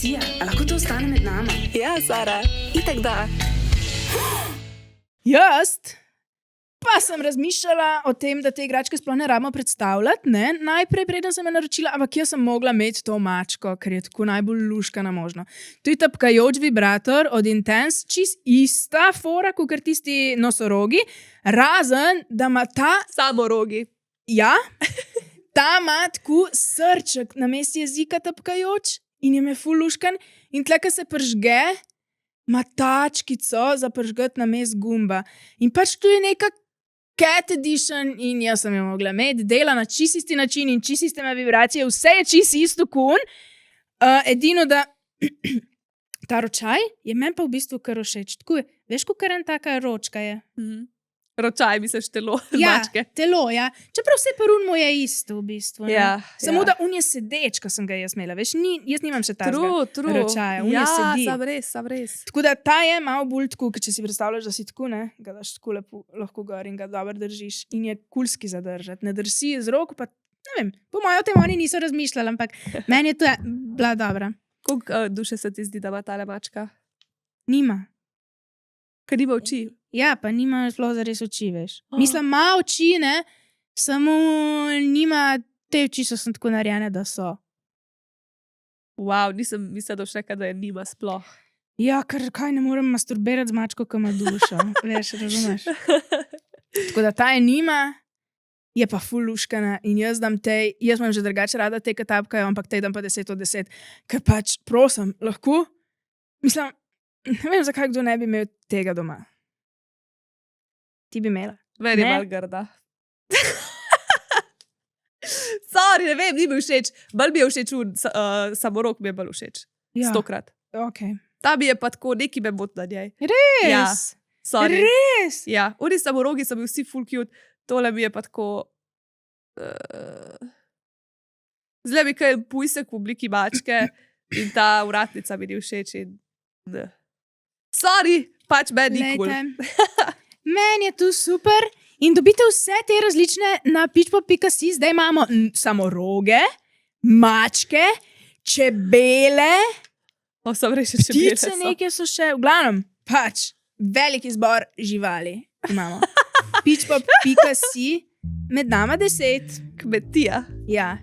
Sija, a lahko to ostane med nama? Ja, Sara, itak da. Jaz pa sem razmišljala o tem, da te igračke sploh ne rabimo predstavljati, ne? Najprej, preden sem je naročila, ampak jaz sem mogla imeti to mačko, ker je tako najbolj luškana možno. To je tapkajoč vibrator od Intense, čist ista fora, kot tisti nosorogi, razen, da ima ta... Samorogi. Ja, ta ima tako srček na mestu jezika tapkajoč in je ful luškan in tle, ko se pržge, ima tačkico za pržgati na mest gumba. In pač tu je neka cat edition in jaz sem jo mogla imeti, dela na čist isti način in čist iste vibracije, vse je čist isto kun. Edino, da ta ročaj je meni pa v bistvu kar všeč. Tako je, veš, kakor en taka ročka je. Ročaj, misliš telo, Ja, mačke. telo, ja. Čeprav vse parun mu je isto v bistvu. Ne? Ja, Samo ja. da un je sedeč, ko sem ga jaz imela. Veš, jaz nimam še tazga True. ročaja, un Ja, je sedi. sam res. Tako da ta je malo bolj tako, ker če si predstavljaš, da si tako, ne, ga daš tako lepo, lahko gor in ga dobro držiš in je kulski zadržati. Ne drži z rok, pa ne vem, po mojem o tem oni niso razmišljali, ampak meni je to bila dobra. Koliko duše se ti zdi, da ima tale mačka? Nima. Ker nima oči. Ja, pa nima sploh zares oči, veš. Mislim, ima oči, ne, samo nima, te oči so tako narejene, da so. Wow, nisem mislila do še, da je nima sploh. Ja, ker kaj ne morem masturbirati z mačko, ki ima dušo. Veš, razumeš? Tako da ta je nima, je pa ful luškana in jaz imam že drugače rada te, ki tapkajo, ampak tej dam pa 10 od 10. Ker pač, prosim, lahko, mislim, ne vem, zakaj kdo ne bi imel tega doma. Ti bi imela. Meni je Ne. malo grda. Sorry, ne vem, ni mi všeč. Bolj mi je všeč samorok, mi je bolj všeč. Ja, 100-krat. ok. Ta mi je pa tako, neki me bot na njej. Res? Ja, sorry. Res? Ja, oni samorogi so mi vsi full cute, tole mi je pa tako... Zle mi kaj pujsek v obliki mačke in ta vratnica mi ni všeč in... Ne. Sorry, pač meni ni cool. Glejte, meni je tu super in dobite vse te različne na pitchpop.si. Zdaj imamo samoroge, mačke, čebele, Sem res še čebele ptice so. neke so še, v glavnem, pač, velik izbor živali imamo. Pitchpop.si, med nama 10. Kmetija. Ja.